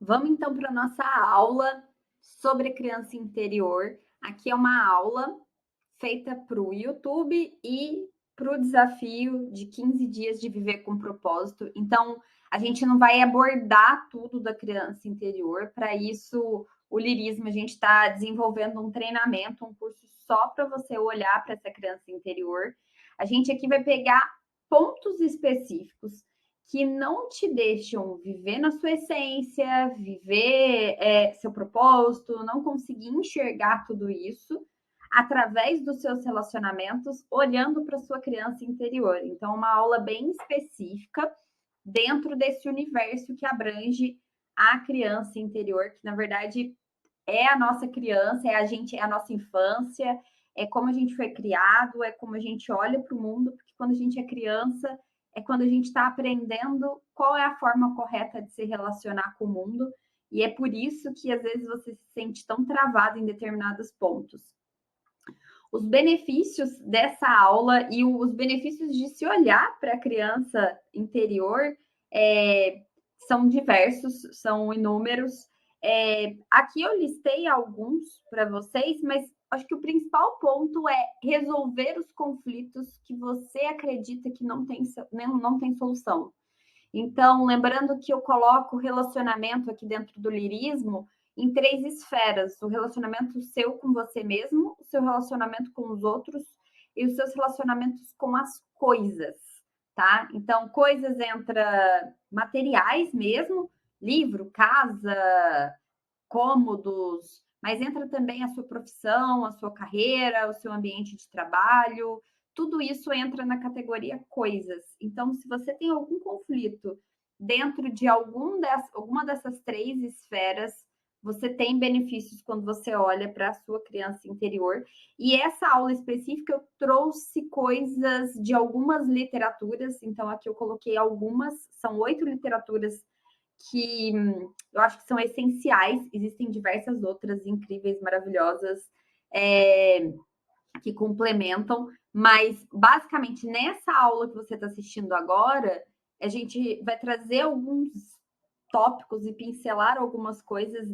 Vamos então para a nossa aula sobre criança interior. Aqui é uma aula feita para o YouTube e para o desafio de 15 dias de viver com propósito. Então, a gente não vai abordar tudo da criança interior. Para isso, o Lirismo, a gente está desenvolvendo um treinamento, um curso só para você olhar para essa criança interior. A gente aqui vai pegar pontos específicos que não te deixam viver na sua essência, viver seu propósito, não conseguir enxergar tudo isso através dos seus relacionamentos, olhando para sua criança interior. Então, uma aula bem específica dentro desse universo que abrange a criança interior, que na verdade é a nossa criança, é a nossa infância, é como a gente foi criado, é como a gente olha para o mundo, porque quando a gente é criança, é quando a gente está aprendendo qual é a forma correta de se relacionar com o mundo, e é por isso que às vezes você se sente tão travado em determinados pontos. Os benefícios dessa aula e os benefícios de se olhar para a criança interior são diversos, são inúmeros. Aqui eu listei alguns para vocês, mas acho que o principal ponto é resolver os conflitos que você acredita que não tem solução. Então, lembrando que eu coloco o relacionamento aqui dentro do lirismo em 3 esferas: o relacionamento seu com você mesmo, o seu relacionamento com os outros e os seus relacionamentos com as coisas, tá? Então, coisas entra materiais mesmo, livro, casa, cômodos, mas entra também a sua profissão, a sua carreira, o seu ambiente de trabalho, tudo isso entra na categoria coisas. Então, se você tem algum conflito dentro de alguma dessas 3 esferas, você tem benefícios quando você olha para a sua criança interior. E essa aula específica eu trouxe coisas de algumas literaturas, então aqui eu coloquei algumas, são 8 literaturas que eu acho que são essenciais. Existem diversas outras incríveis, maravilhosas, que complementam, mas basicamente nessa aula que você está assistindo agora, a gente vai trazer alguns tópicos e pincelar algumas coisas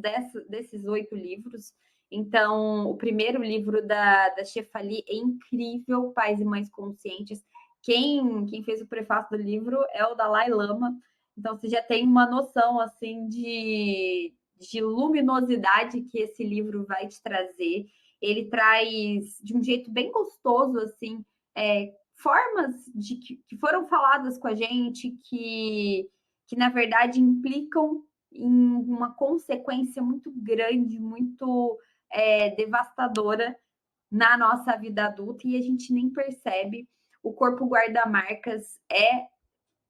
desses 8 livros. Então, o primeiro livro da Shefali é incrível, Pais e Mães Conscientes. Quem fez o prefácio do livro é o Dalai Lama. Então, você já tem uma noção assim de luminosidade que esse livro vai te trazer. Ele traz de um jeito bem gostoso, assim, formas que foram faladas com a gente que na verdade implicam em uma consequência muito grande, muito devastadora na nossa vida adulta e a gente nem percebe. O Corpo Guarda-Marcas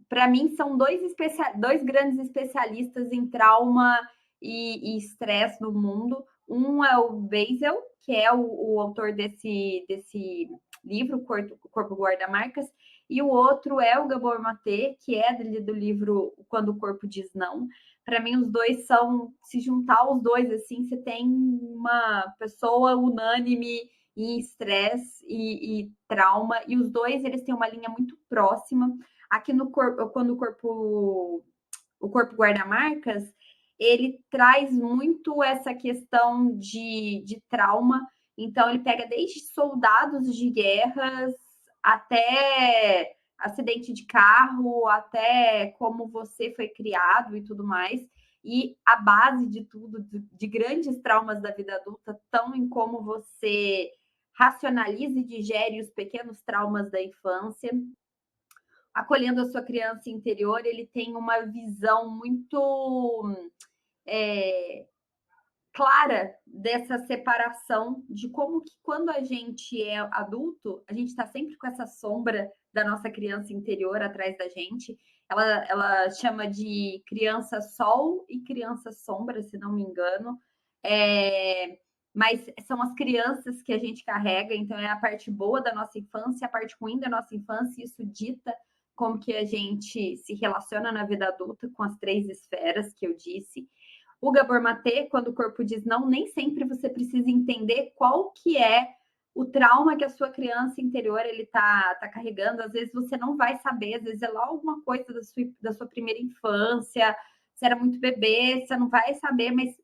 para mim, são dois grandes especialistas em trauma e estresse no mundo. Um é o Basil, que é o autor desse livro, Corpo Guarda-Marcas, e o outro é o Gabor Maté, que é do livro Quando o Corpo Diz Não. Para mim, os dois se juntar os dois, assim, você tem uma pessoa unânime em estresse e trauma, e os dois, eles têm uma linha muito próxima. Aqui no corpo, quando o corpo guarda-marcas, ele traz muito essa questão de trauma. Então, ele pega desde soldados de guerras até acidente de carro, até como você foi criado e tudo mais. E a base de tudo, de grandes traumas da vida adulta, estão em como você racionaliza e digere os pequenos traumas da infância. Acolhendo a sua criança interior, ele tem uma visão muito clara dessa separação de como que quando a gente é adulto, a gente está sempre com essa sombra da nossa criança interior atrás da gente. Ela chama de criança sol e criança sombra, se não me engano. Mas são as crianças que a gente carrega, então é a parte boa da nossa infância, a parte ruim da nossa infância, e isso dita como que a gente se relaciona na vida adulta com as 3 esferas que eu disse. O Gabor Maté, quando o corpo diz não, nem sempre você precisa entender qual que é o trauma que a sua criança interior ele tá carregando. Às vezes você não vai saber, às vezes é lá alguma coisa da sua primeira infância, você era muito bebê, você não vai saber, mas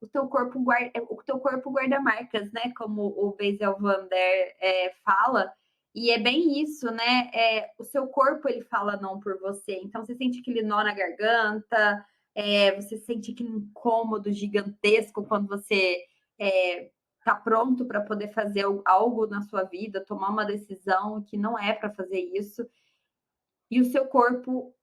o teu corpo guarda marcas, né? Como o Bessel van der fala. E é bem isso, né? O seu corpo ele fala não por você. Então você sente aquele nó na garganta, você sente aquele incômodo gigantesco quando você está pronto para poder fazer algo na sua vida, tomar uma decisão que não é para fazer isso. E o seu corpo,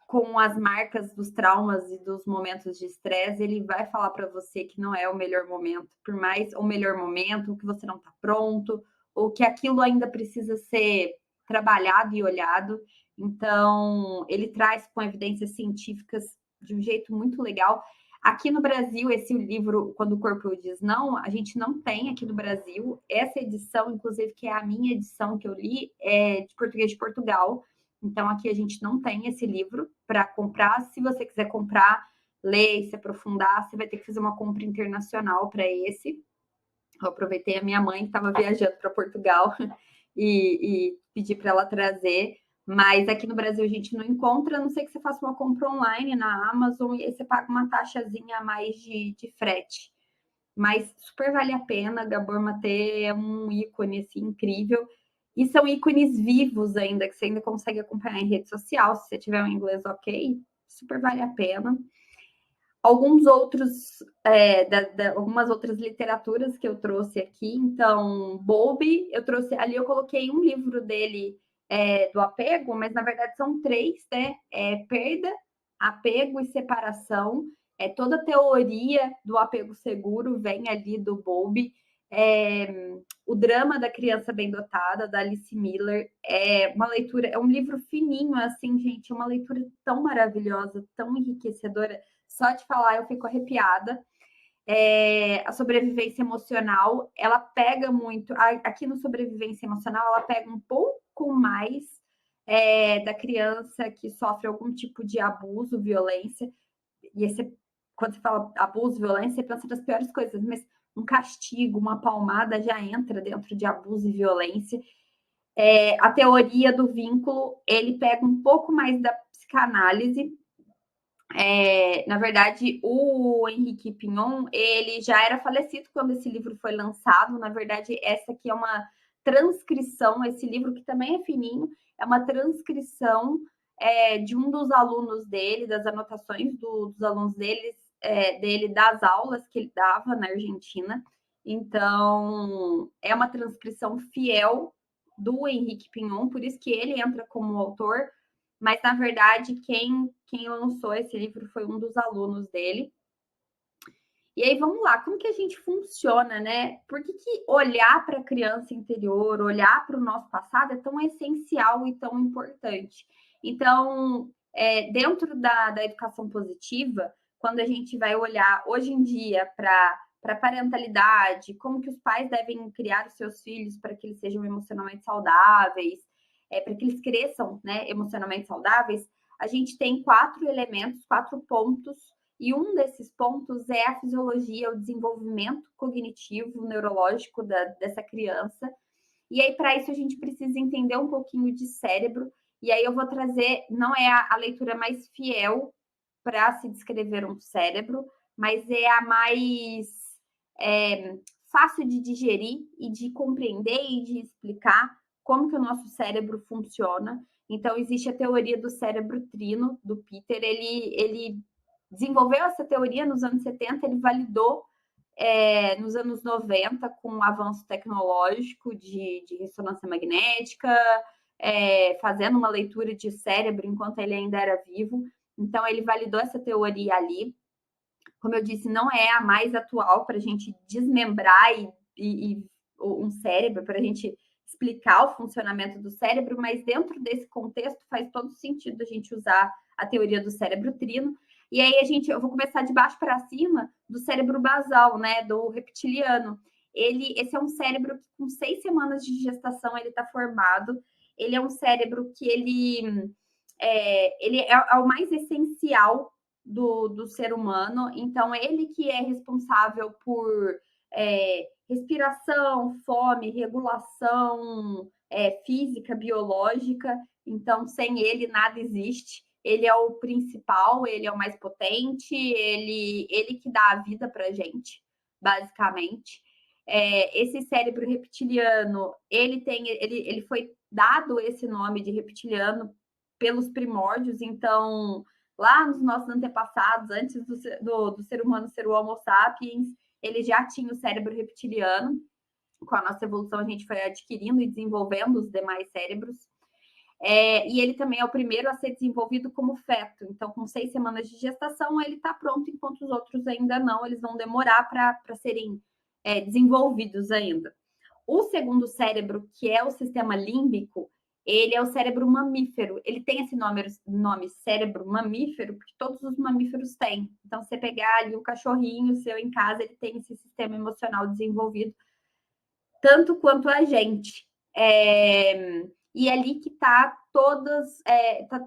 com as marcas dos traumas e dos momentos de estresse, ele vai falar para você que não é o melhor momento, por mais o melhor momento, que você não está pronto, ou que aquilo ainda precisa ser trabalhado e olhado. Então, ele traz com evidências científicas de um jeito muito legal. Aqui no Brasil, esse livro, Quando o Corpo Diz Não, a gente não tem aqui no Brasil. Essa edição, inclusive, que é a minha edição que eu li, é de português de Portugal. Então, aqui a gente não tem esse livro para comprar. Se você quiser comprar, ler e se aprofundar, você vai ter que fazer uma compra internacional para esse. Eu aproveitei a minha mãe, que estava viajando para Portugal, e pedi para ela trazer. Mas aqui no Brasil a gente não encontra, a não ser que você faça uma compra online na Amazon e aí você paga uma taxazinha a mais de frete. Mas super vale a pena, Gabor Maté é um ícone assim, incrível. E são ícones vivos ainda, que você ainda consegue acompanhar em rede social, se você tiver um inglês ok, super vale a pena. Alguns outros, algumas outras literaturas que eu trouxe aqui, então, Bowlby, eu trouxe, ali eu coloquei um livro dele do apego, mas na verdade são três, né? Perda, apego e separação. Toda a teoria do apego seguro vem ali do Bowlby. O Drama da Criança Bem Dotada, da Alice Miller, é uma leitura, é um livro fininho, assim, gente, é uma leitura tão maravilhosa, tão enriquecedora. Só de falar eu fico arrepiada. A sobrevivência emocional, ela pega muito, aqui no sobrevivência emocional, ela pega um pouco mais da criança que sofre algum tipo de abuso, violência, e esse, quando você fala abuso, violência, você pensa nas piores coisas, mas um castigo, uma palmada já entra dentro de abuso e violência. A teoria do vínculo, ele pega um pouco mais da psicanálise. Na verdade, o Henrique Pignon, ele já era falecido quando esse livro foi lançado. Na verdade, essa aqui é uma transcrição, esse livro que também é fininho, é uma transcrição de um dos alunos dele, das anotações dos alunos dele, das aulas que ele dava na Argentina. Então, é uma transcrição fiel do Henrique Pignon, por isso que ele entra como autor, mas na verdade quem lançou esse livro foi um dos alunos dele. E aí vamos lá, como que a gente funciona, né? Por que olhar para a criança interior, olhar para o nosso passado é tão essencial e tão importante? Então, dentro da educação positiva, quando a gente vai olhar hoje em dia para a parentalidade, como que os pais devem criar os seus filhos para que eles sejam emocionalmente saudáveis, para que eles cresçam, né, emocionalmente saudáveis, a gente tem 4 elementos, 4 pontos, e um desses pontos é a fisiologia, o desenvolvimento cognitivo, neurológico dessa criança. E aí, para isso, a gente precisa entender um pouquinho de cérebro. E aí eu vou trazer, não é a leitura mais fiel para se descrever um cérebro, mas é a mais fácil de digerir e de compreender e de explicar como que o nosso cérebro funciona. Então, existe a teoria do cérebro trino, do Peter. Ele desenvolveu essa teoria nos anos 70, ele validou nos anos 90 com o avanço tecnológico de ressonância magnética, fazendo uma leitura de cérebro enquanto ele ainda era vivo. Então, ele validou essa teoria ali. Como eu disse, não é a mais atual para a gente desmembrar um cérebro, para a gente explicar o funcionamento do cérebro, mas dentro desse contexto faz todo sentido a gente usar a teoria do cérebro trino. E aí eu vou começar de baixo para cima do cérebro basal, né, do reptiliano. Esse é um cérebro que com 6 semanas de gestação ele está formado. Ele é um cérebro que ele é o mais essencial do ser humano. Então, ele que é responsável por respiração, fome, regulação física, biológica. Então, sem ele, nada existe. ele é o principal, ele é o mais potente, ele que dá a vida para a gente, basicamente. Esse cérebro reptiliano, ele foi dado esse nome de reptiliano pelos primórdios, então, lá nos nossos antepassados, antes do ser humano ser o Homo sapiens, ele já tinha o cérebro reptiliano. Com a nossa evolução, a gente foi adquirindo e desenvolvendo os demais cérebros. E ele também é o primeiro a ser desenvolvido como feto. Então, com 6 semanas de gestação, ele está pronto, enquanto os outros ainda não. Eles vão demorar para serem desenvolvidos ainda. O segundo cérebro, que é o sistema límbico, ele é o cérebro mamífero. Ele tem esse nome cérebro mamífero, porque todos os mamíferos têm. Então, você pegar ali o cachorrinho seu em casa, ele tem esse sistema emocional desenvolvido, tanto quanto a gente. E ali que está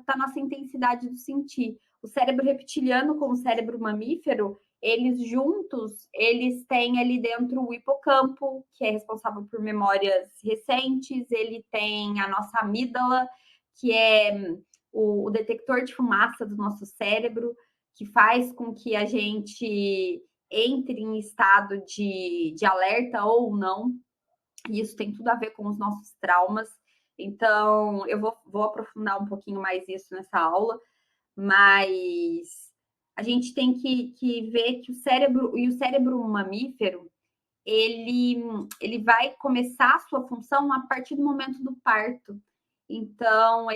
a nossa intensidade do sentir. O cérebro reptiliano com o cérebro mamífero, eles juntos, eles têm ali dentro o hipocampo, que é responsável por memórias recentes, ele tem a nossa amígdala, que é o detector de fumaça do nosso cérebro, que faz com que a gente entre em estado de alerta ou não. E isso tem tudo a ver com os nossos traumas. Então, eu vou aprofundar um pouquinho mais isso nessa aula, mas a gente tem que ver que o cérebro mamífero, ele vai começar a sua função a partir do momento do parto. Então,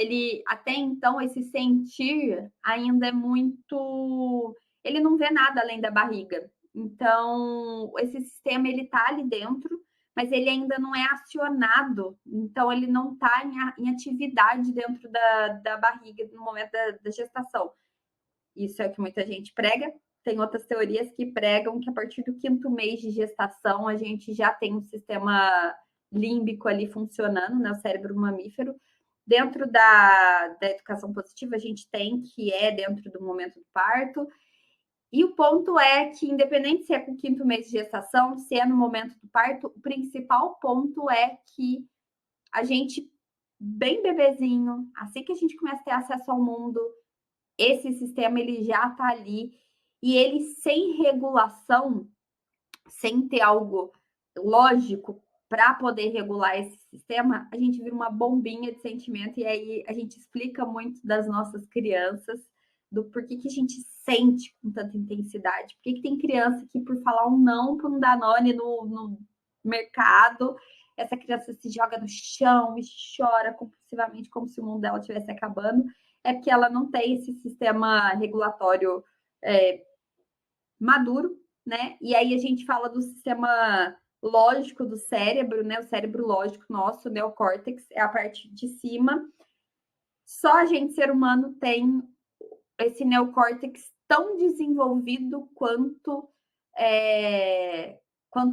até então, esse sentir ainda é muito... Ele não vê nada além da barriga. Então, esse sistema, ele está ali dentro, mas ele ainda não é acionado. Então, ele não está em atividade dentro da barriga no momento da gestação. Isso é o que muita gente prega. Tem outras teorias que pregam que a partir do 5º mês de gestação a gente já tem um sistema límbico ali funcionando, né, o cérebro mamífero. Dentro da educação positiva, a gente tem que é dentro do momento do parto. E o ponto é que, independente se é com o 5º mês de gestação, se é no momento do parto, o principal ponto é que a gente, bem bebezinho, assim que a gente começa a ter acesso ao mundo, esse sistema ele já está ali, e ele sem regulação, sem ter algo lógico para poder regular esse sistema, a gente vira uma bombinha de sentimento, e aí a gente explica muito das nossas crianças, do porquê que a gente sente com tanta intensidade, por que tem criança que por falar um não para um Danone no mercado, essa criança se joga no chão e chora compulsivamente como se o mundo dela estivesse acabando, é porque ela não tem esse sistema regulatório maduro, né? E aí a gente fala do sistema lógico do cérebro, né? O cérebro lógico nosso, o neocórtex, é a parte de cima. Só a gente, ser humano, tem esse neocórtex tão desenvolvido quanto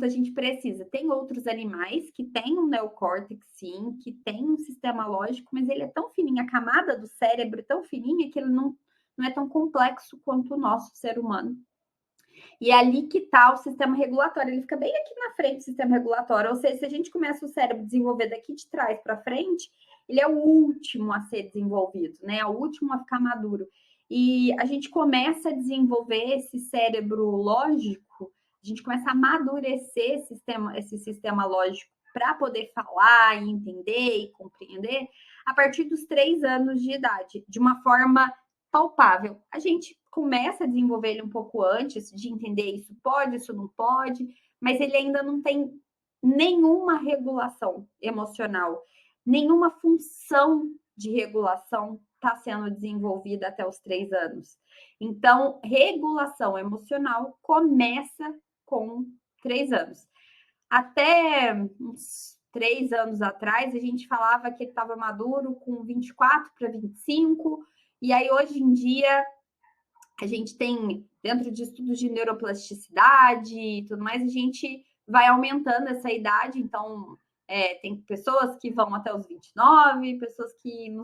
a gente precisa. Tem outros animais que têm um neocórtex, sim, que tem um sistema lógico, mas ele é tão fininho, a camada do cérebro é tão fininha que ele não é tão complexo quanto o nosso ser humano. E é ali que está o sistema regulatório, ele fica bem aqui na frente do sistema regulatório, ou seja, se a gente começa o cérebro a desenvolver daqui de trás para frente, ele é o último a ser desenvolvido, né? É o último a ficar maduro. E a gente começa a desenvolver esse cérebro lógico, a gente começa a amadurecer esse sistema lógico para poder falar e entender e compreender a partir dos 3 anos de idade, de uma forma palpável. A gente começa a desenvolver ele um pouco antes, de entender isso pode, isso não pode, mas ele ainda não tem nenhuma regulação emocional, nenhuma função de regulação está sendo desenvolvida até os 3 anos. Então, regulação emocional começa com 3 anos. Até uns 3 anos atrás, a gente falava que ele estava maduro com 24 para 25, e aí hoje em dia a gente tem, dentro de estudos de neuroplasticidade e tudo mais, a gente vai aumentando essa idade, então tem pessoas que vão até os 29, pessoas que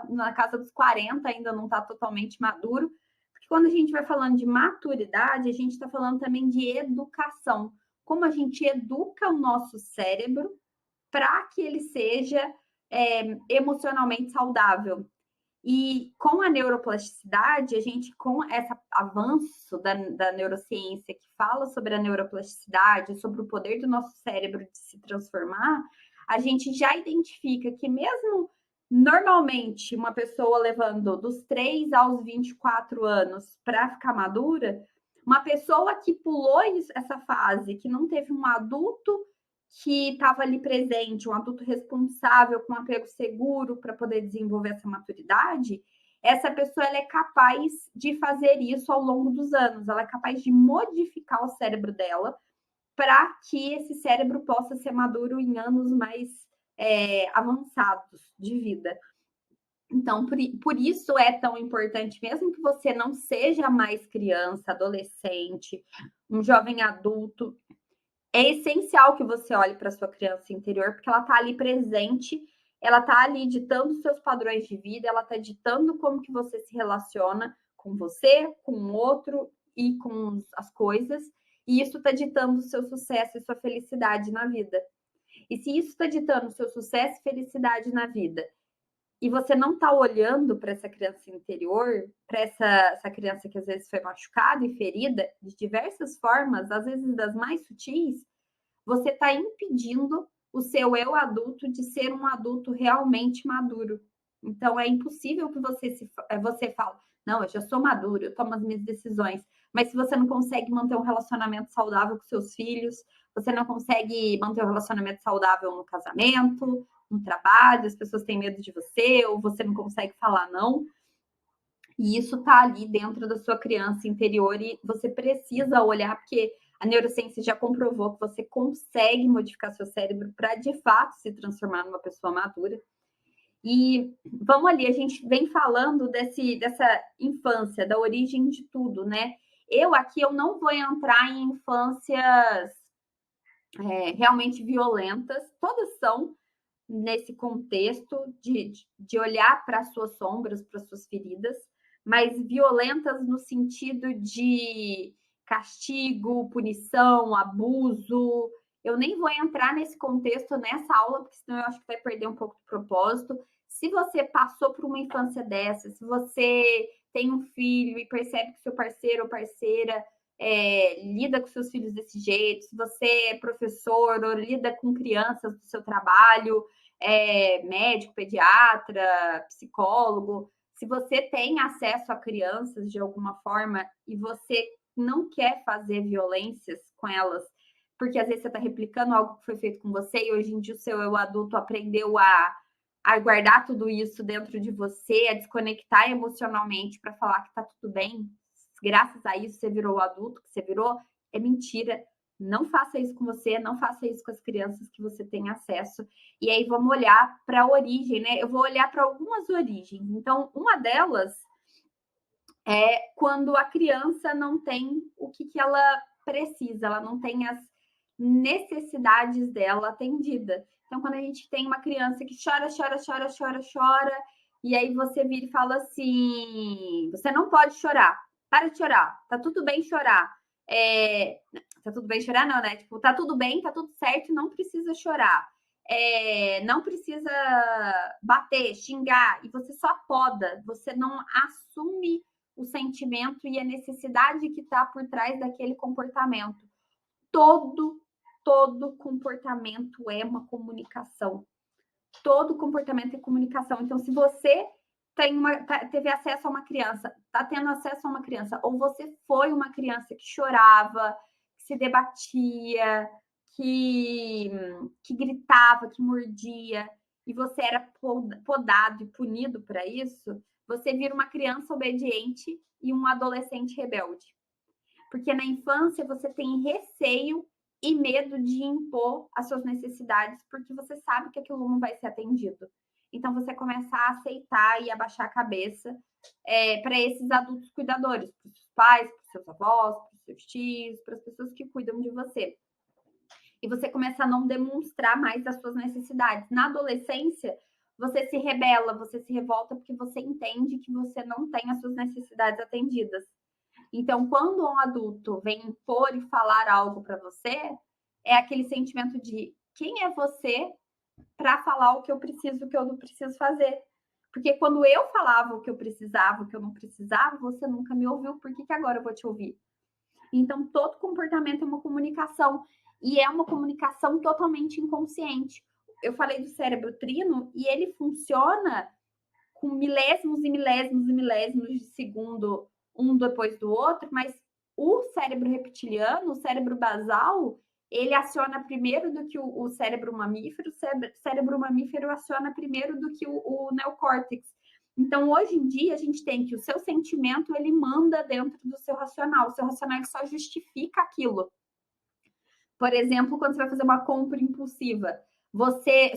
na casa dos 40 ainda não está totalmente maduro, porque quando a gente vai falando de maturidade, a gente está falando também de educação, como a gente educa o nosso cérebro para que ele seja emocionalmente saudável. E com a neuroplasticidade, a gente, com esse avanço da neurociência que fala sobre a neuroplasticidade, sobre o poder do nosso cérebro de se transformar, a gente já identifica que mesmo normalmente uma pessoa levando dos 3 aos 24 anos para ficar madura, uma pessoa que pulou essa fase, que não teve um adulto que estava ali presente, um adulto responsável, com um apego seguro para poder desenvolver essa maturidade, essa pessoa ela é capaz de fazer isso ao longo dos anos, ela é capaz de modificar o cérebro dela para que esse cérebro possa ser maduro em anos mais avançados de vida. Então, por isso é tão importante, mesmo que você não seja mais criança, adolescente, um jovem adulto, é essencial que você olhe para sua criança interior, porque ela está ali presente, ela está ali ditando seus padrões de vida, ela está ditando como que você se relaciona com você, com o outro e com as coisas, e isso está ditando o seu sucesso e sua felicidade na vida. E se isso está ditando o seu sucesso e felicidade na vida, e você não está olhando para essa criança interior, para essa criança que às vezes foi machucada e ferida de diversas formas, às vezes das mais sutis, você está impedindo o seu eu adulto de ser um adulto realmente maduro. Então, é impossível que você fale, não, eu já sou maduro, eu tomo as minhas decisões. Mas se você não consegue manter um relacionamento saudável com seus filhos, você não consegue manter um relacionamento saudável no casamento, no trabalho, as pessoas têm medo de você, ou você não consegue falar não. E isso está ali dentro da sua criança interior e você precisa olhar, porque a neurociência já comprovou que você consegue modificar seu cérebro para, de fato, se transformar numa pessoa madura. E vamos ali, a gente vem falando dessa infância, da origem de tudo, né? Eu não vou entrar em infâncias realmente violentas, todas são nesse contexto de olhar para as suas sombras, para as suas feridas, mas violentas no sentido de castigo, punição, abuso. Eu nem vou entrar nesse contexto nessa aula, porque senão eu acho que vai perder um pouco do propósito. Se você passou por uma infância dessa, se você tem um filho e percebe que seu parceiro ou parceira lida com seus filhos desse jeito, se você é professor ou lida com crianças do seu trabalho, médico, pediatra, psicólogo, se você tem acesso a crianças de alguma forma e você não quer fazer violências com elas, porque às vezes você está replicando algo que foi feito com você e hoje em dia o seu eu adulto aprendeu a guardar tudo isso dentro de você, a desconectar emocionalmente para falar que está tudo bem, graças a isso você virou o adulto que você virou, é mentira. Não faça isso com você, não faça isso com as crianças que você tem acesso. E aí vamos olhar para a origem, né? Eu vou olhar para algumas origens. Então, uma delas é quando a criança não tem o que ela precisa, ela não tem as necessidades dela atendida. Então, quando a gente tem uma criança que chora, chora, chora, chora, chora, e aí você vira e fala assim: você não pode chorar, para de chorar, tá tudo bem chorar. Tá tudo bem chorar, não, né? Tipo, tá tudo bem, tá tudo certo, não precisa chorar. Não precisa bater, xingar, e você só poda, você não assume o sentimento e a necessidade que está por trás daquele comportamento. Todo comportamento é uma comunicação. Todo comportamento é comunicação. Então, se você teve acesso a uma criança, está tendo acesso a uma criança, ou você foi uma criança que chorava, que se debatia, que gritava, que mordia, e você era podado e punido para isso, você vira uma criança obediente e um adolescente rebelde. Porque na infância você tem receio e medo de impor as suas necessidades, porque você sabe que aquilo não vai ser atendido. Então você começa a aceitar e abaixar a cabeça para esses adultos cuidadores, para os seus pais, para os seus avós, para os seus tios, para as pessoas que cuidam de você. E você começa a não demonstrar mais as suas necessidades. Na adolescência, você se rebela, você se revolta porque você entende que você não tem as suas necessidades atendidas. Então, quando um adulto vem impor e falar algo para você, é aquele sentimento de quem é você para falar o que eu preciso, o que eu não preciso fazer. Porque quando eu falava o que eu precisava, o que eu não precisava, você nunca me ouviu, por que agora eu vou te ouvir? Então, todo comportamento é uma comunicação, e é uma comunicação totalmente inconsciente. Eu falei do cérebro trino, e ele funciona com milésimos e milésimos e milésimos de segundo, um depois do outro, mas o cérebro reptiliano, o cérebro basal, ele aciona primeiro do que o cérebro mamífero, o cérebro mamífero aciona primeiro do que o neocórtex. Então, hoje em dia, a gente tem que o seu sentimento, ele manda dentro do seu racional. O seu racional ele só justifica aquilo. Por exemplo, quando você vai fazer uma compra impulsiva,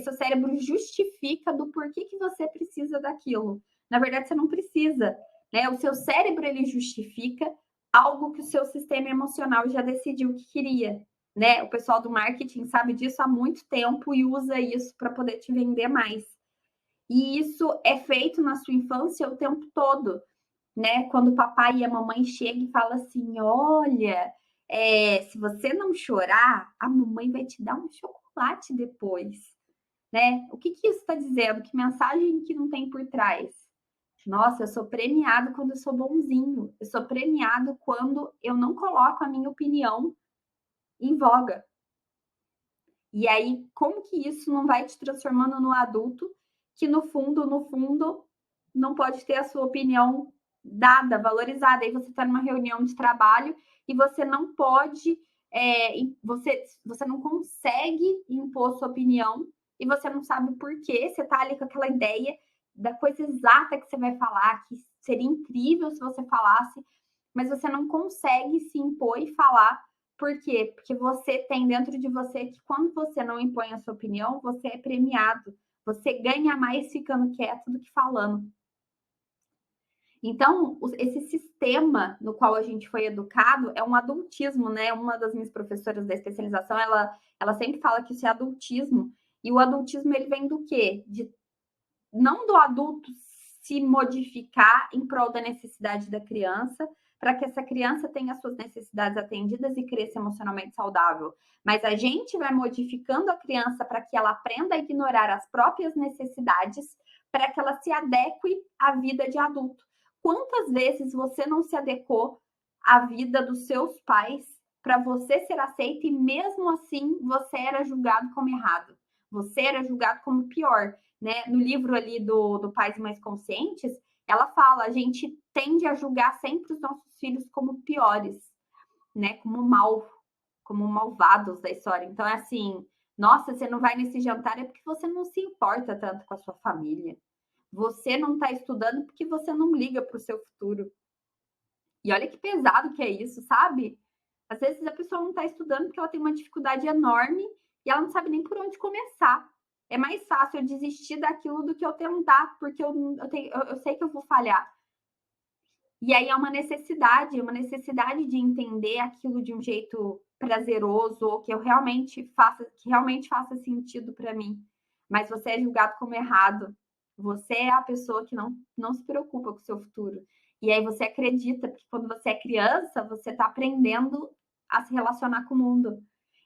seu cérebro justifica do porquê que você precisa daquilo. Na verdade, você não precisa, né? O seu cérebro ele justifica algo que o seu sistema emocional já decidiu que queria, né? O pessoal do marketing sabe disso há muito tempo e usa isso para poder te vender mais. E isso é feito na sua infância o tempo todo, né? Quando o papai e a mamãe chegam e falam assim: olha, se você não chorar, a mamãe vai te dar um chocolate depois, né? O que isso está dizendo? Que mensagem que não tem por trás? Nossa, eu sou premiado quando eu sou bonzinho. Eu sou premiado quando eu não coloco a minha opinião em voga. E aí, como que isso não vai te transformando no adulto que, no fundo, não pode ter a sua opinião dada, valorizada? Aí você está numa reunião de trabalho e você não pode, você não consegue impor sua opinião e você não sabe por quê. Você está ali com aquela ideia da coisa exata que você vai falar, que seria incrível se você falasse, mas você não consegue se impor e falar. Por quê? Porque você tem dentro de você que quando você não impõe a sua opinião, você é premiado. Você ganha mais ficando quieto do que falando. Então, esse sistema no qual a gente foi educado é um adultismo, né? Uma das minhas professoras da especialização, ela sempre fala que isso é adultismo. E o adultismo, ele vem do quê? Não do adulto se modificar em prol da necessidade da criança, para que essa criança tenha suas necessidades atendidas e cresça emocionalmente saudável. Mas a gente vai modificando a criança para que ela aprenda a ignorar as próprias necessidades, para que ela se adeque à vida de adulto. Quantas vezes você não se adequou à vida dos seus pais para você ser aceito e mesmo assim você era julgado como errado? Você era julgado como pior, né? No livro ali do Pais Mais Conscientes, ela fala, a gente tende a julgar sempre os nossos filhos como piores, né? Como malvados da história. Então é assim, nossa, você não vai nesse jantar é porque você não se importa tanto com a sua família. Você não está estudando porque você não liga para o seu futuro. E olha que pesado que é isso, sabe? Às vezes a pessoa não está estudando porque ela tem uma dificuldade enorme e ela não sabe nem por onde começar. É mais fácil eu desistir daquilo do que eu tentar, porque eu sei que eu vou falhar. E aí é uma necessidade de entender aquilo de um jeito prazeroso, ou que realmente faça sentido para mim. Mas você é julgado como errado. Você é a pessoa que não se preocupa com o seu futuro. E aí você acredita, porque quando você é criança, você está aprendendo a se relacionar com o mundo.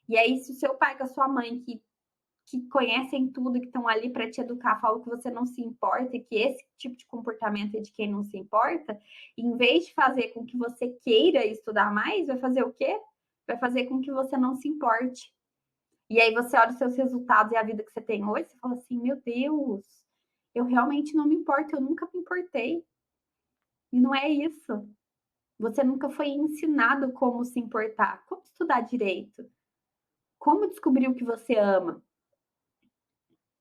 E aí, se o seu pai com a sua mãe, que conhecem tudo, que estão ali para te educar, falam que você não se importa e que esse tipo de comportamento é de quem não se importa, em vez de fazer com que você queira estudar mais, vai fazer o quê? Vai fazer com que você não se importe. E aí você olha os seus resultados e a vida que você tem hoje, você fala assim, meu Deus, eu realmente não me importo, eu nunca me importei. E não é isso. Você nunca foi ensinado como se importar, como estudar direito, como descobrir o que você ama.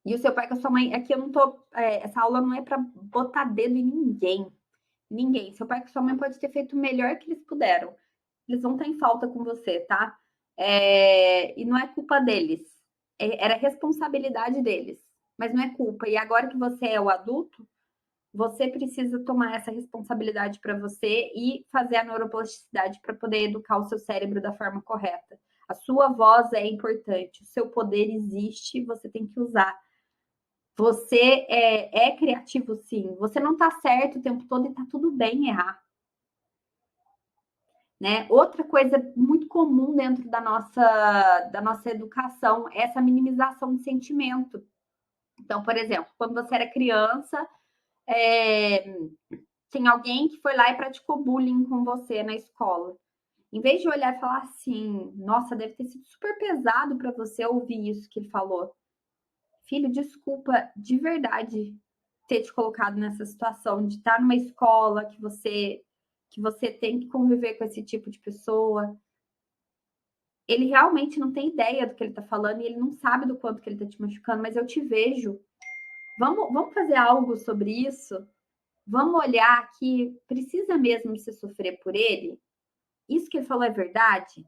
E o seu pai com a sua mãe, aqui eu não tô. Essa aula não é para botar dedo em ninguém. Ninguém. Seu pai com a sua mãe pode ter feito o melhor que eles puderam. Eles vão estar em falta com você, tá? E não é culpa deles. Era responsabilidade deles. Mas não é culpa. E agora que você é o adulto, você precisa tomar essa responsabilidade para você e fazer a neuroplasticidade para poder educar o seu cérebro da forma correta. A sua voz é importante, o seu poder existe, você tem que usar. Você é criativo, sim. Você não está certo o tempo todo e está tudo bem errar. Né? Outra coisa muito comum dentro da nossa educação é essa minimização de sentimento. Então, por exemplo, quando você era criança, Tem alguém que foi lá e praticou bullying com você na escola. Em vez de olhar e falar assim, nossa, deve ter sido super pesado para você ouvir isso que ele falou. Filho, desculpa de verdade ter te colocado nessa situação de estar numa escola que você tem que conviver com esse tipo de pessoa. Ele realmente não tem ideia do que ele está falando e ele não sabe do quanto que ele está te machucando, mas eu te vejo. Vamos fazer algo sobre isso? Vamos olhar que precisa mesmo se sofrer por ele? Isso que ele falou é verdade?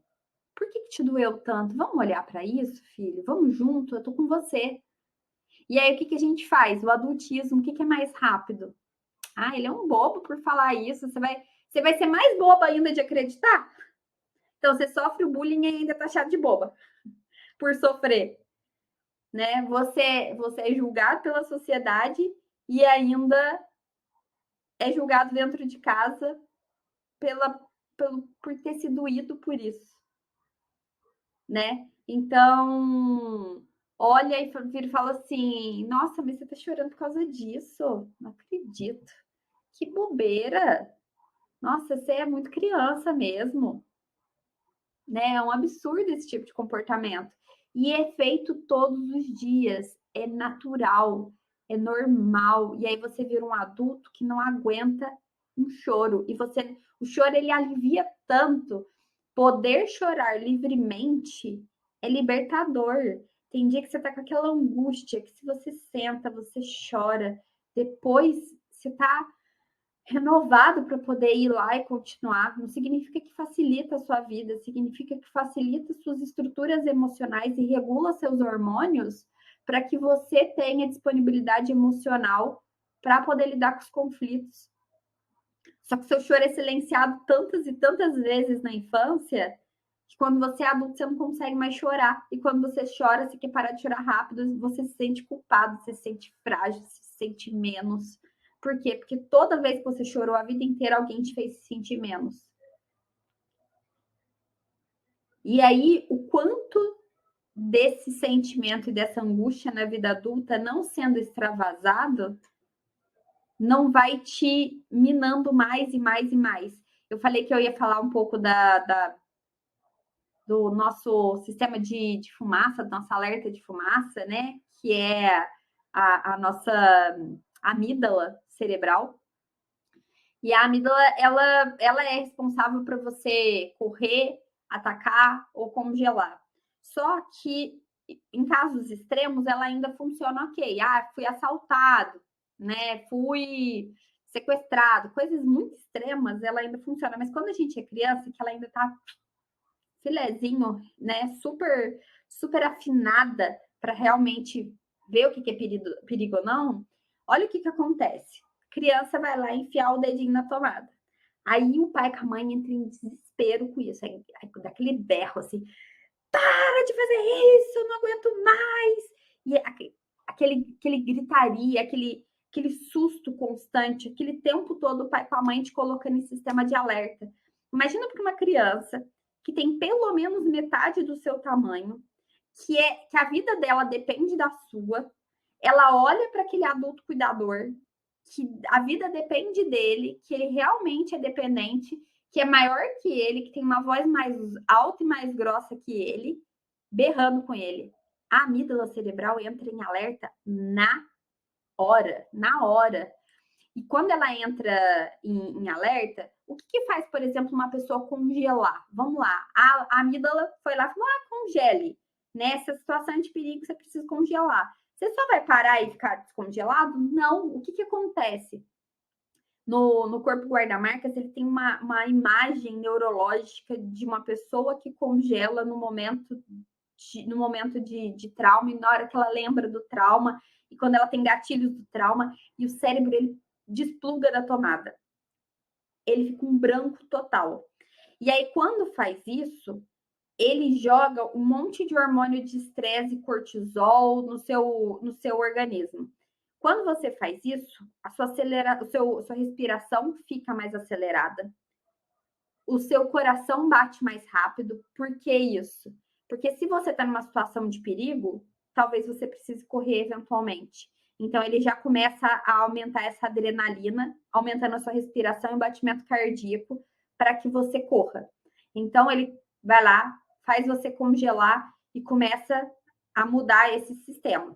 Por que te doeu tanto? Vamos olhar para isso, filho? Vamos junto, eu tô com você. E aí, o que a gente faz? O adultismo, o que é mais rápido? Ah, ele é um bobo por falar isso. Você vai ser mais boba ainda de acreditar? Então, você sofre o bullying e ainda tá achado de boba por sofrer, né? Você é julgado pela sociedade e ainda é julgado dentro de casa por ter sido doído por isso, né? Então, olha e vira e fala assim: nossa, mas você tá chorando por causa disso? Não acredito. Que bobeira. Nossa, você é muito criança mesmo, né? É um absurdo esse tipo de comportamento. E é feito todos os dias, é natural, é normal. E aí você vira um adulto que não aguenta um choro. O choro ele alivia tanto. Poder chorar livremente é libertador. Tem dia que você tá com aquela angústia, que se você senta, você chora, depois você tá renovado para poder ir lá e continuar. Não significa que facilita a sua vida, significa que facilita suas estruturas emocionais e regula seus hormônios para que você tenha disponibilidade emocional para poder lidar com os conflitos. Só que seu choro é silenciado tantas e tantas vezes na infância que quando você é adulto você não consegue mais chorar. E quando você chora, você quer parar de chorar rápido, você se sente culpado, você se sente frágil, você se sente menos. Por quê? Porque toda vez que você chorou a vida inteira, alguém te fez se sentir menos. E aí, o quanto desse sentimento e dessa angústia na vida adulta não sendo extravasado, não vai te minando mais e mais e mais. Eu falei que eu ia falar um pouco do nosso sistema de fumaça, do nosso alerta de fumaça, né? Que é a nossa amígdala cerebral. E a amígdala, ela é responsável para você correr, atacar ou congelar. Só que em casos extremos, ela ainda funciona ok. Ah, fui assaltado, né? Fui sequestrado, coisas muito extremas, ela ainda funciona. Mas quando a gente é criança, que ela ainda tá filezinho, né? Super, super afinada para realmente ver o que é perigo ou não. Olha o que acontece. A criança vai lá enfiar o dedinho na tomada. Aí o pai com a mãe entram em desespero com isso. Aí dá aquele berro assim: para de fazer isso, eu não aguento mais. E aquele gritaria, aquele susto constante, aquele tempo todo o pai com a mãe te colocando em sistema de alerta. Imagina para uma criança que tem pelo menos metade do seu tamanho, que a vida dela depende da sua, ela olha para aquele adulto cuidador, que a vida depende dele, que ele realmente é dependente, que é maior que ele, que tem uma voz mais alta e mais grossa que ele, berrando com ele. A amígdala cerebral entra em alerta na hora, na hora. E quando ela entra em alerta, o que faz, por exemplo, uma pessoa congelar? Vamos lá, a amígdala foi lá e falou: congele. Nessa situação de perigo, você precisa congelar. Você só vai parar e ficar descongelado? Não. O que acontece? No corpo guarda-marcas, ele tem uma imagem neurológica de uma pessoa que congela no momento de trauma, e na hora que ela lembra do trauma, e quando ela tem gatilhos do trauma, e o cérebro ele despluga da tomada. Ele fica um branco total. E aí, quando faz isso, ele joga um monte de hormônio de estresse e cortisol no seu organismo. Quando você faz isso, sua respiração fica mais acelerada. O seu coração bate mais rápido. Por que isso? Porque se você está numa situação de perigo, talvez você precise correr eventualmente. Então, ele já começa a aumentar essa adrenalina, aumentando a sua respiração e o batimento cardíaco para que você corra. Então, ele vai lá, faz você congelar e começa a mudar esse sistema.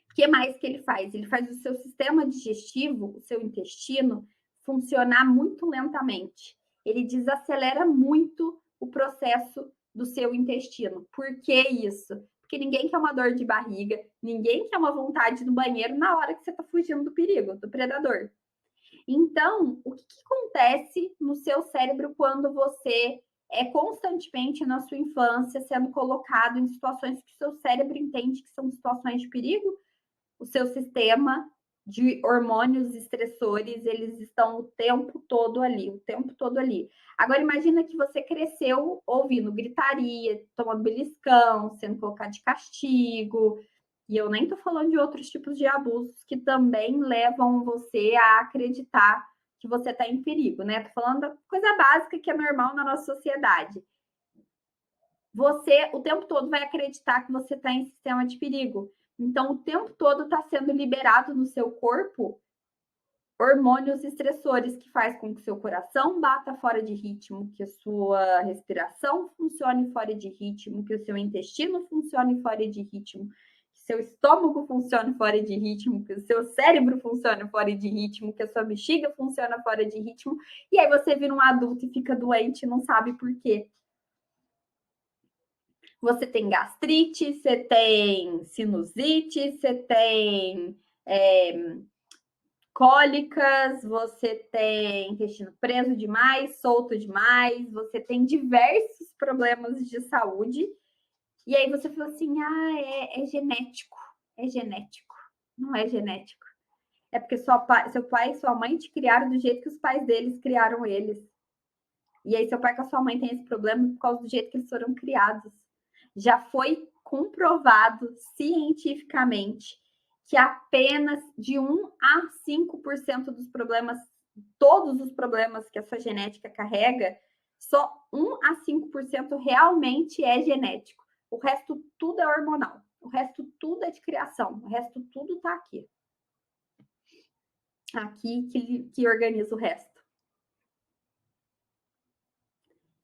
O que mais que ele faz? Ele faz o seu sistema digestivo, o seu intestino, funcionar muito lentamente. Ele desacelera muito o processo do seu intestino. Por que isso? Porque ninguém quer uma dor de barriga, ninguém quer uma vontade no banheiro na hora que você está fugindo do perigo, do predador. Então, o que acontece no seu cérebro quando você é constantemente na sua infância sendo colocado em situações que o seu cérebro entende que são situações de perigo? O seu sistema de hormônios estressores, eles estão o tempo todo ali, o tempo todo ali. Agora, imagina que você cresceu ouvindo gritaria, tomando beliscão, sendo colocado de castigo. E eu nem estou falando de outros tipos de abusos que também levam você a acreditar que você está em perigo, né? Estou falando da coisa básica que é normal na nossa sociedade. Você, o tempo todo, vai acreditar que você está em sistema de perigo. Então, o tempo todo está sendo liberado no seu corpo hormônios estressores que faz com que o seu coração bata fora de ritmo, que a sua respiração funcione fora de ritmo, que o seu intestino funcione fora de ritmo, que seu estômago funcione fora de ritmo, que o seu cérebro funcione fora de ritmo, que a sua bexiga funcione fora de ritmo. E aí você vira um adulto e fica doente e não sabe por quê. Você tem gastrite, você tem sinusite, você tem cólicas, você tem intestino preso demais, solto demais, você tem diversos problemas de saúde. E aí você falou assim: é genético. É genético. Não é genético. É porque seu pai e sua mãe te criaram do jeito que os pais deles criaram eles. E aí seu pai com a sua mãe tem esse problema por causa do jeito que eles foram criados. Já foi comprovado cientificamente que apenas de 1 a 5% dos problemas, todos os problemas que a sua genética carrega, só 1 a 5% realmente é genético. O resto tudo é hormonal. O resto tudo é de criação. O resto tudo está aqui. Aqui que organiza o resto.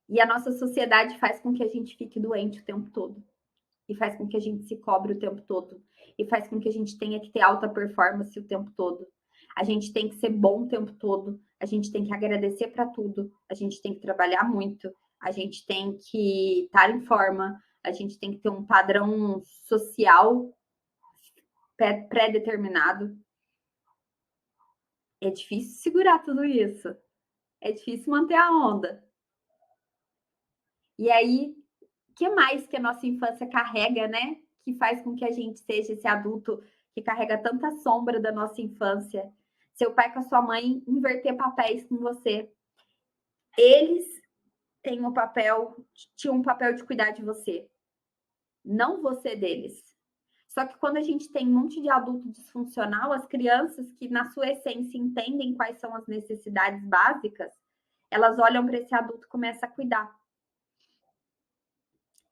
E a nossa sociedade faz com que a gente fique doente o tempo todo. E faz com que a gente se cobre o tempo todo. E faz com que a gente tenha que ter alta performance o tempo todo. A gente tem que ser bom o tempo todo. A gente tem que agradecer para tudo. A gente tem que trabalhar muito. A gente tem que estar em forma. A gente tem que ter um padrão social pré-determinado. É difícil segurar tudo isso. É difícil manter a onda. E aí, o que mais que a nossa infância carrega, né? Que faz com que a gente seja esse adulto que carrega tanta sombra da nossa infância. Seu pai com a sua mãe inverter papéis com você. Eles tinham um papel de cuidar de você, não você deles. Só que quando a gente tem um monte de adulto disfuncional, as crianças que na sua essência entendem quais são as necessidades básicas, elas olham para esse adulto e começam a cuidar.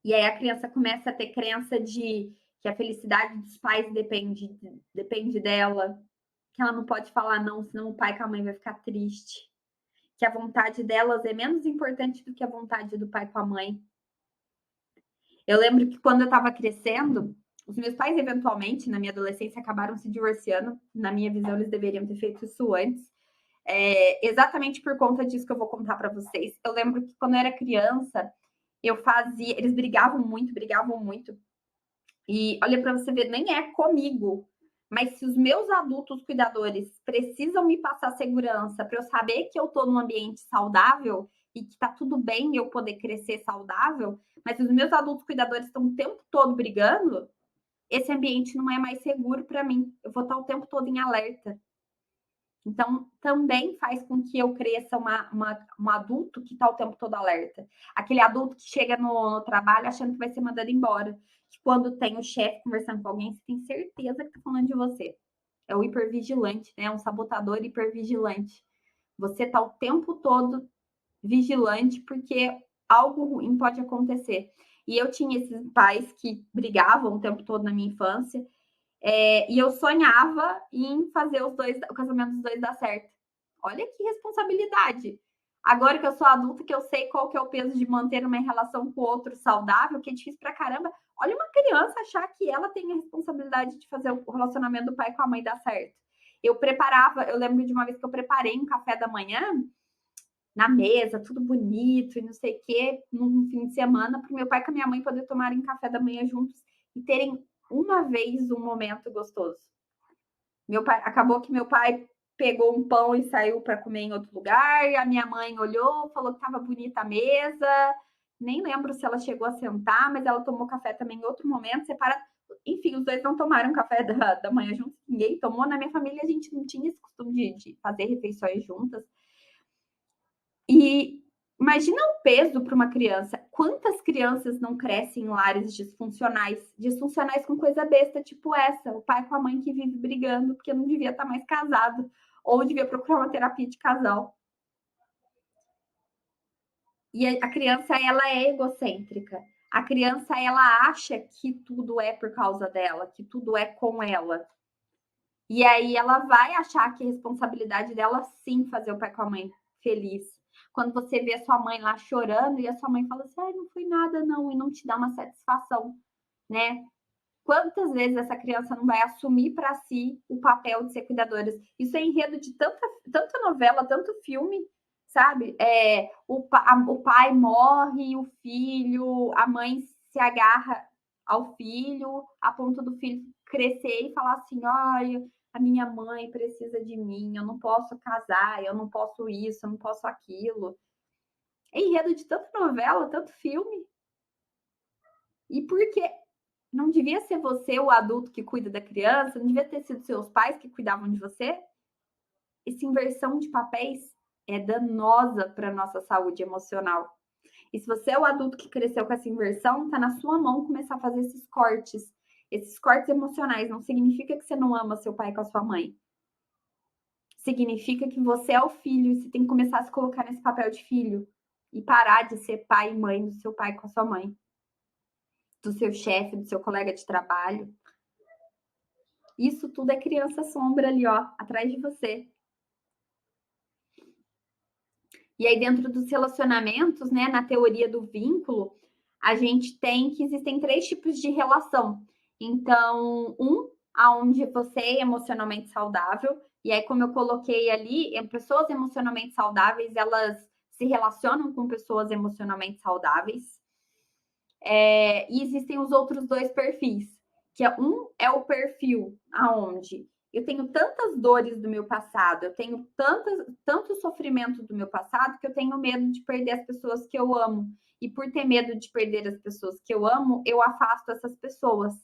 E aí a criança começa a ter crença de que a felicidade dos pais depende dela, que ela não pode falar não, senão o pai com a mãe vai ficar triste, que a vontade delas é menos importante do que a vontade do pai com a mãe. Eu lembro que quando eu estava crescendo, os meus pais, eventualmente, na minha adolescência, acabaram se divorciando. Na minha visão, eles deveriam ter feito isso antes. Exatamente por conta disso que eu vou contar para vocês. Eu lembro que quando eu era criança, eles brigavam muito. E olha para você ver, nem é comigo. Mas se os meus adultos cuidadores precisam me passar segurança para eu saber que eu estou num ambiente saudável e que está tudo bem eu poder crescer saudável, mas se os meus adultos cuidadores estão o tempo todo brigando, esse ambiente não é mais seguro para mim. Eu vou estar o tempo todo em alerta. Então, também faz com que eu cresça um adulto que está o tempo todo alerta. Aquele adulto que chega no trabalho achando que vai ser mandado embora. Que quando tem o chefe conversando com alguém, você tem certeza que está falando de você. É o hipervigilante, né? É um sabotador hipervigilante. Você está o tempo todo vigilante porque algo ruim pode acontecer. E eu tinha esses pais que brigavam o tempo todo na minha infância. E eu sonhava em fazer o casamento dos dois dar certo. Olha que responsabilidade. Agora que eu sou adulta, que eu sei qual que é o peso de manter uma relação com o outro saudável, que é difícil pra caramba. Olha uma criança achar que ela tem a responsabilidade de fazer o relacionamento do pai com a mãe dar certo. Eu lembro de uma vez que eu preparei um café da manhã na mesa, tudo bonito e não sei o quê, num fim de semana, para o meu pai e a minha mãe poder tomarem café da manhã juntos e terem uma vez um momento gostoso. Acabou que meu pai pegou um pão e saiu para comer em outro lugar, e a minha mãe olhou, falou que estava bonita a mesa, nem lembro se ela chegou a sentar, mas ela tomou café também em outro momento, separado. Enfim, os dois não tomaram café da manhã juntos, ninguém tomou. Na minha família, a gente não tinha esse costume de fazer refeições juntas. E imagina o peso para uma criança. Quantas crianças não crescem em lares disfuncionais? Disfuncionais com coisa besta, tipo essa. O pai com a mãe que vive brigando porque não devia estar mais casado. Ou devia procurar uma terapia de casal. E a criança, ela é egocêntrica. A criança, ela acha que tudo é por causa dela, que tudo é com ela. E aí ela vai achar que a responsabilidade dela, sim, fazer o pai com a mãe feliz. Quando você vê a sua mãe lá chorando e a sua mãe fala assim, ai, não foi nada não, e não te dá uma satisfação, né? Quantas vezes essa criança não vai assumir para si o papel de ser cuidadora? Isso é enredo de tanta novela, tanto filme, sabe? O pai morre, o filho, a mãe se agarra ao filho, a ponto do filho crescer e falar assim, ai, a minha mãe precisa de mim, eu não posso casar, eu não posso isso, eu não posso aquilo. É enredo de tanta novela, tanto filme. E por que não devia ser você o adulto que cuida da criança? Não devia ter sido seus pais que cuidavam de você? Essa inversão de papéis é danosa para a nossa saúde emocional. E se você é o adulto que cresceu com essa inversão, tá na sua mão começar a fazer esses cortes. Esses cortes emocionais não significa que você não ama seu pai com a sua mãe. Significa que você é o filho e você tem que começar a se colocar nesse papel de filho e parar de ser pai e mãe do seu pai com a sua mãe, do seu chefe, do seu colega de trabalho. Isso tudo é criança sombra ali, ó, atrás de você. E aí, dentro dos relacionamentos, né, na teoria do vínculo, a gente tem que existem 3 tipos de relação. Então, aonde você é emocionalmente saudável, e aí, como eu coloquei ali, pessoas emocionalmente saudáveis, elas se relacionam com pessoas emocionalmente saudáveis. E existem os outros 2 perfis, que é o perfil aonde eu tenho tantas dores do meu passado, eu tenho tanto sofrimento do meu passado que eu tenho medo de perder as pessoas que eu amo. E por ter medo de perder as pessoas que eu amo, eu afasto essas pessoas.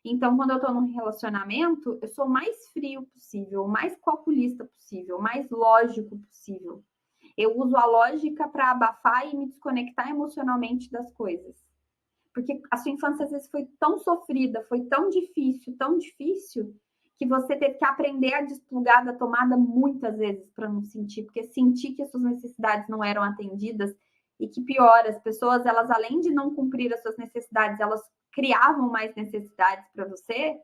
Então, quando eu tô num relacionamento, eu sou o mais frio possível, o mais calculista possível, o mais lógico possível. Eu uso a lógica para abafar e me desconectar emocionalmente das coisas. Porque a sua infância às vezes foi tão sofrida, foi tão difícil, que você teve que aprender a desplugar da tomada muitas vezes para não sentir, porque sentir que as suas necessidades não eram atendidas e que pior, as pessoas, elas além de não cumprir as suas necessidades, elas criavam mais necessidades para você,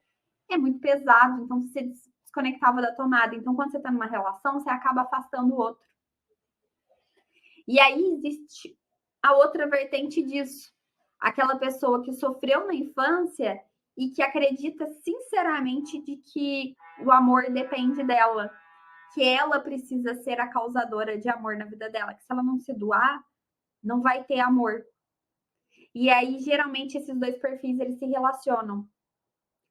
é muito pesado, então você desconectava da tomada. Então, quando você está numa relação, você acaba afastando o outro. E aí existe a outra vertente disso, aquela pessoa que sofreu na infância e que acredita sinceramente de que o amor depende dela, que ela precisa ser a causadora de amor na vida dela, que se ela não se doar, não vai ter amor. E aí, geralmente, esses 2 perfis, eles se relacionam.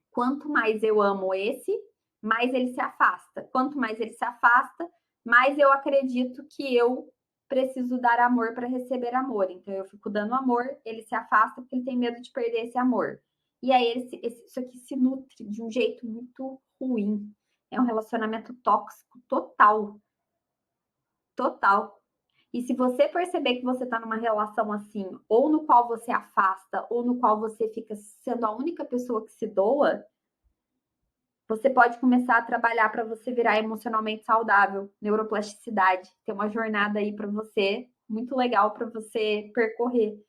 Quanto mais eu amo esse, mais ele se afasta. Quanto mais ele se afasta, mais eu acredito que eu preciso dar amor para receber amor. Então, eu fico dando amor, ele se afasta porque ele tem medo de perder esse amor. E aí, isso aqui se nutre de um jeito muito ruim. É um relacionamento tóxico total. Total. E se você perceber que você está numa relação assim, ou no qual você afasta, ou no qual você fica sendo a única pessoa que se doa, você pode começar a trabalhar para você virar emocionalmente saudável, neuroplasticidade. Tem uma jornada aí para você, muito legal para você percorrer.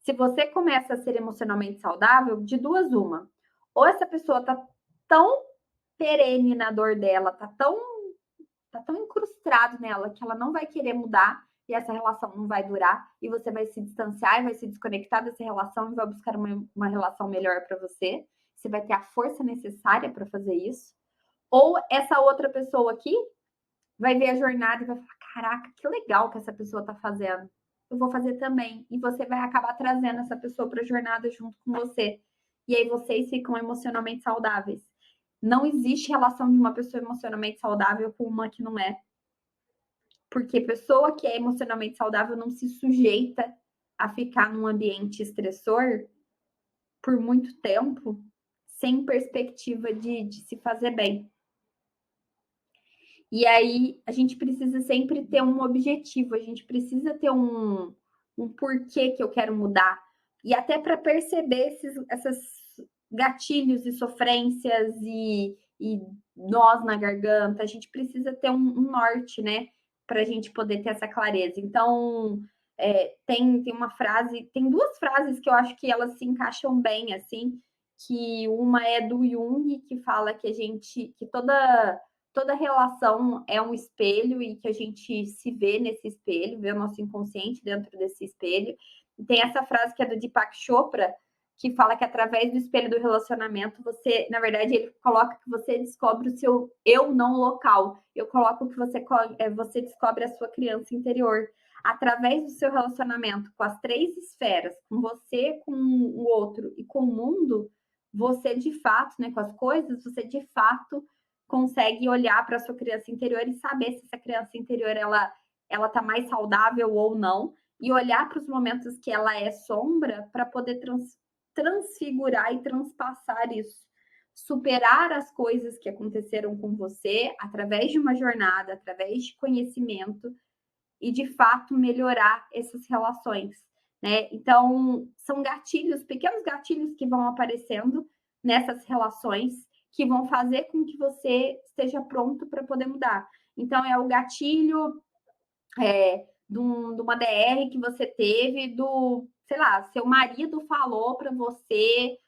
Se você começa a ser emocionalmente saudável, de duas uma. Ou essa pessoa tá tão perene na dor dela, tá tão incrustado nela que ela não vai querer mudar e essa relação não vai durar e você vai se distanciar e vai se desconectar dessa relação e vai buscar uma relação melhor para você. Você vai ter a força necessária para fazer isso. Ou essa outra pessoa aqui vai ver a jornada e vai falar: caraca, que legal que essa pessoa está fazendo. Eu vou fazer também. E você vai acabar trazendo essa pessoa para a jornada junto com você. E aí vocês ficam emocionalmente saudáveis. Não existe relação de uma pessoa emocionalmente saudável com uma que não é. Porque pessoa que é emocionalmente saudável não se sujeita a ficar num ambiente estressor por muito tempo, sem perspectiva de se fazer bem. E aí a gente precisa sempre ter um objetivo, a gente precisa ter um porquê que eu quero mudar. E até para perceber essas gatilhos e sofrências e nós na garganta, a gente precisa ter um norte, né? Para a gente poder ter essa clareza. Então, tem uma frase, tem duas frases que eu acho que elas se encaixam bem, assim, que uma é do Jung, que fala que toda relação é um espelho e que a gente se vê nesse espelho, vê o nosso inconsciente dentro desse espelho. E tem essa frase que é do Deepak Chopra, que fala que através do espelho do relacionamento, você, na verdade, ele coloca que você descobre o seu eu não local. Eu coloco que você descobre a sua criança interior. Através do seu relacionamento com as três esferas, com você, com o outro e com o mundo, você de fato, né, com as coisas, você de fato consegue olhar para a sua criança interior e saber se essa criança interior ela tá mais saudável ou não, e olhar para os momentos que ela é sombra para poder transfigurar e transpassar isso. Superar as coisas que aconteceram com você através de uma jornada, através de conhecimento e de fato melhorar essas relações, né? Então, são gatilhos, pequenos gatilhos que vão aparecendo nessas relações que vão fazer com que você esteja pronto para poder mudar. Então, é o gatilho de uma DR que você teve, sei lá, seu marido falou para você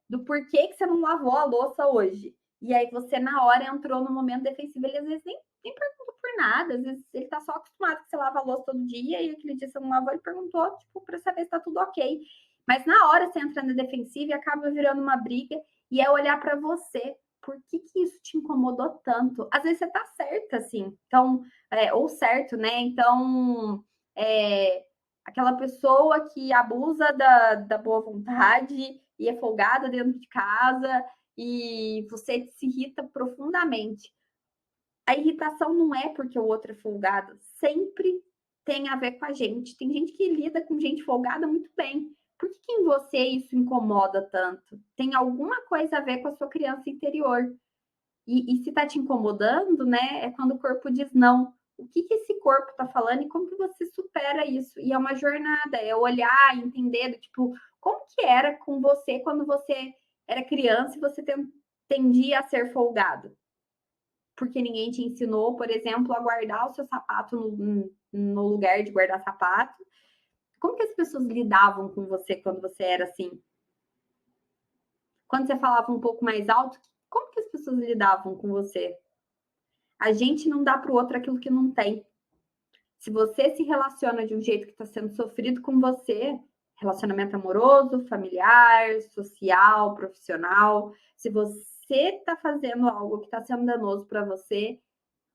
do porquê que você não lavou a louça hoje. E aí você, na hora, entrou no momento defensivo, ele às vezes nem pergunta por nada, às vezes ele tá só acostumado que você lava a louça todo dia e aquele dia você não lavou, ele perguntou, tipo, para saber se tá tudo ok. Mas na hora você entra na defensiva e acaba virando uma briga e é olhar para você. Por que isso te incomodou tanto? Às vezes você tá certa, assim. Então, ou certo, né? Então, aquela pessoa que abusa da boa vontade e é folgada dentro de casa e você se irrita profundamente. A irritação não é porque o outro é folgado, sempre tem a ver com a gente. Tem gente que lida com gente folgada muito bem. Por que em você isso incomoda tanto? Tem alguma coisa a ver com a sua criança interior. E se tá te incomodando, né? É quando o corpo diz não. O que esse corpo tá falando e como que você supera isso? E é uma jornada, é olhar, entender, tipo, como que era com você quando você era criança e você tendia a ser folgado? Porque ninguém te ensinou, por exemplo, a guardar o seu sapato no lugar de guardar sapato. Como que as pessoas lidavam com você quando você era assim? Quando você falava um pouco mais alto, como que as pessoas lidavam com você? A gente não dá para o outro aquilo que não tem. Se você se relaciona de um jeito que está sendo sofrido com você, relacionamento amoroso, familiar, social, profissional, se você está fazendo algo que está sendo danoso para você,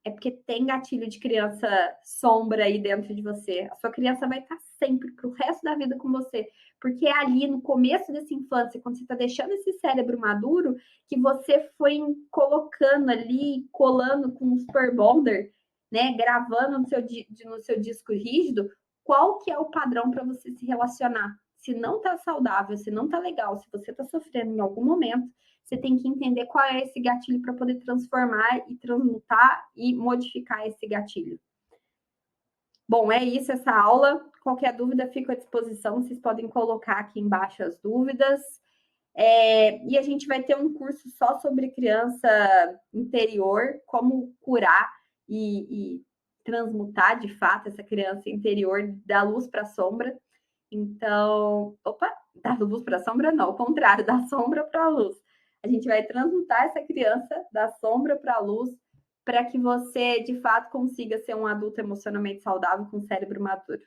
é porque tem gatilho de criança sombra aí dentro de você. A sua criança vai estar sempre pro resto da vida com você, porque é ali no começo dessa infância, quando você está deixando esse cérebro maduro, que você foi colocando ali, colando com um super bonder, né, gravando no seu disco rígido, qual que é o padrão para você se relacionar. Se não está saudável, se não está legal, se você está sofrendo em algum momento, você tem que entender qual é esse gatilho para poder transformar e transmutar e modificar esse gatilho. Bom, é isso essa aula. Qualquer dúvida, fico à disposição. Vocês podem colocar aqui embaixo as dúvidas. E a gente vai ter um curso só sobre criança interior, como curar e transmutar de fato essa criança interior da luz para a sombra. Então, da luz para a sombra, não, ao contrário, da sombra para a luz. A gente vai transmutar essa criança da sombra para a luz, para que você, de fato, consiga ser um adulto emocionalmente saudável com cérebro maduro.